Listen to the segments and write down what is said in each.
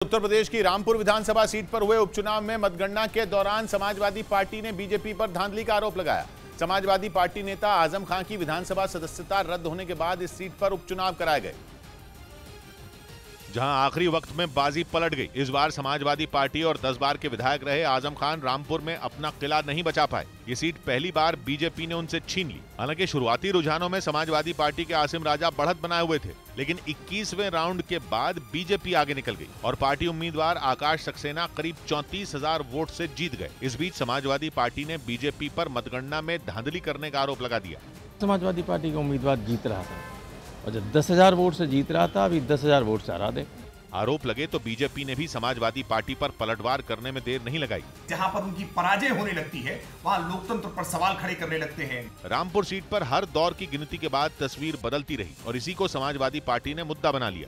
उत्तर प्रदेश की रामपुर विधानसभा सीट पर हुए उपचुनाव में मतगणना के दौरान समाजवादी पार्टी ने बीजेपी पर धांधली का आरोप लगाया। समाजवादी पार्टी नेता आजम खान की विधानसभा सदस्यता रद्द होने के बाद इस सीट पर उपचुनाव कराए गए, जहां आखिरी वक्त में बाजी पलट गई। इस बार समाजवादी पार्टी और 10 बार के विधायक रहे आजम खान रामपुर में अपना किला नहीं बचा पाए। ये सीट पहली बार बीजेपी ने उनसे छीन ली। हालांकि शुरुआती रुझानों में समाजवादी पार्टी के आसिम राजा बढ़त बनाए हुए थे, लेकिन 21वें राउंड के बाद बीजेपी आगे निकल गई और पार्टी उम्मीदवार आकाश सक्सेना करीब 34,000 वोट से जीत गए। इस बीच समाजवादी पार्टी ने बीजेपी पर मतगणना में धांधली करने का आरोप लगा दिया। समाजवादी पार्टी का उम्मीदवार जीत रहा था और जब 10,000 वोट से जीत रहा था, अभी 10,000 वोट से हरा दे। आरोप लगे तो बीजेपी ने भी समाजवादी पार्टी पर पलटवार करने में देर नहीं लगाई। जहां पर उनकी पराजय होने लगती है, वहां लोकतंत्र पर सवाल खड़े करने लगते हैं। रामपुर सीट पर हर दौर की गिनती के बाद तस्वीर बदलती रही और इसी को समाजवादी पार्टी ने मुद्दा बना लिया,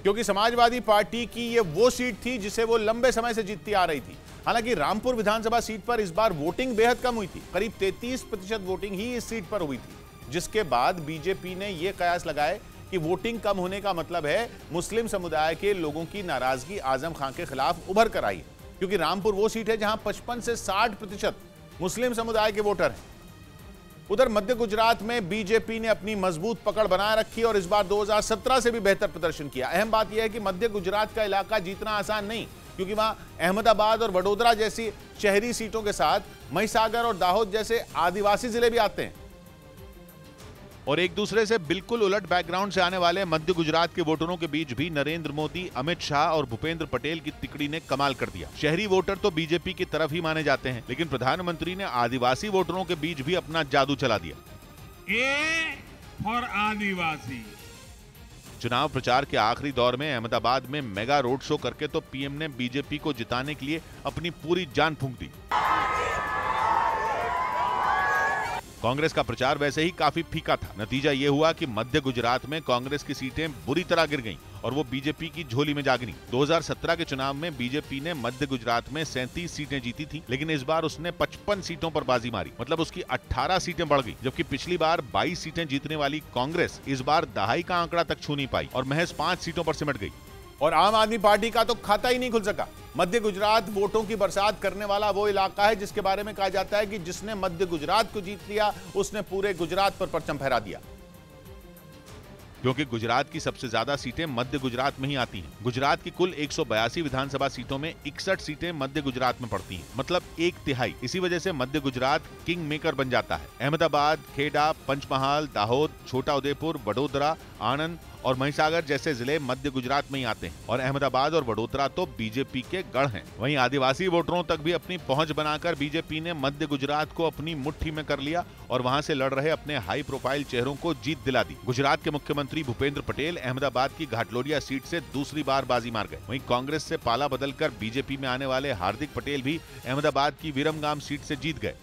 क्योंकि समाजवादी पार्टी की ये वो सीट थी जिसे वो लंबे समय से जीतती आ रही थी। हालांकि रामपुर विधानसभा सीट पर इस बार वोटिंग बेहद कम हुई थी। करीब 33% वोटिंग ही इस सीट पर हुई थी, जिसके बाद बीजेपी ने यह कयास लगाए कि वोटिंग कम होने का मतलब है मुस्लिम समुदाय के लोगों की नाराजगी आजम खान के खिलाफ उभर कर आई है, क्योंकि रामपुर वो सीट है जहां 55 से 60% मुस्लिम समुदाय के वोटर हैं। उधर मध्य गुजरात में बीजेपी ने अपनी मजबूत पकड़ बनाए रखी और इस बार 2017 से भी बेहतर प्रदर्शन किया। अहम बात यह है कि मध्य गुजरात का इलाका जीतना आसान नहीं, क्योंकि वहां अहमदाबाद और वडोदरा जैसी शहरी सीटों के साथ महिसागर और दाहोद जैसे आदिवासी जिले भी आते हैं। और एक दूसरे से बिल्कुल उलट बैकग्राउंड से आने वाले मध्य गुजरात के वोटरों के बीच भी नरेंद्र मोदी, अमित शाह और भूपेंद्र पटेल की तिकड़ी ने कमाल कर दिया। शहरी वोटर तो बीजेपी की तरफ ही माने जाते हैं, लेकिन प्रधानमंत्री ने आदिवासी वोटरों के बीच भी अपना जादू चला दिया। ए फॉर आदिवासी। चुनाव प्रचार के आखिरी दौर में अहमदाबाद में मेगा रोड शो करके तो पीएम ने बीजेपी को जिताने के लिए अपनी पूरी जान फूंक दी। कांग्रेस का प्रचार वैसे ही काफी फीका था। नतीजा ये हुआ कि मध्य गुजरात में कांग्रेस की सीटें बुरी तरह गिर गईं और वो बीजेपी की झोली में जा गिरी। 2017 के चुनाव में बीजेपी ने मध्य गुजरात में 37 सीटें जीती थी, लेकिन इस बार उसने 55 सीटों पर बाजी मारी, मतलब उसकी 18 सीटें बढ़ गई। जबकि पिछली बार 22 सीटें जीतने वाली कांग्रेस इस बार दहाई का आंकड़ा तक छू नहीं पाई और महज 5 सीटों पर सिमट गई। और आम आदमी पार्टी का तो खाता ही नहीं खुल सका। मध्य गुजरात वोटों की बरसात करने वाला वो इलाका है जिसके बारे में कहा जाता है कि जिसने मध्य गुजरात को जीत लिया उसने पूरे गुजरात पर परचम फहरा दिया, क्योंकि गुजरात की सबसे ज्यादा सीटें मध्य गुजरात में ही आती हैं। गुजरात की कुल 182 विधानसभा सीटों में 61 सीटें मध्य गुजरात में पड़ती हैं, मतलब 1/3। इसी वजह से मध्य गुजरात किंग मेकर बन जाता है। अहमदाबाद, खेड़ा, पंचमहाल, दाहोद, छोटा उदेपुर, वडोदरा, आनंद और महिसागर जैसे जिले मध्य गुजरात में ही आते हैं और अहमदाबाद और वडोदरा तो बीजेपी के गढ़ हैं। वहीं आदिवासी वोटरों तक भी अपनी पहुंच बनाकर बीजेपी ने मध्य गुजरात को अपनी मुट्ठी में कर लिया और वहां से लड़ रहे अपने हाई प्रोफाइल चेहरों को जीत दिला दी। गुजरात के मुख्यमंत्री भूपेंद्र पटेल अहमदाबाद की घाटलोडिया सीट से दूसरी बार बाजी मार गए। वहीं कांग्रेस से पाला बदलकर बीजेपी में आने वाले हार्दिक पटेल भी अहमदाबाद की विरमगाम सीट से जीत गए।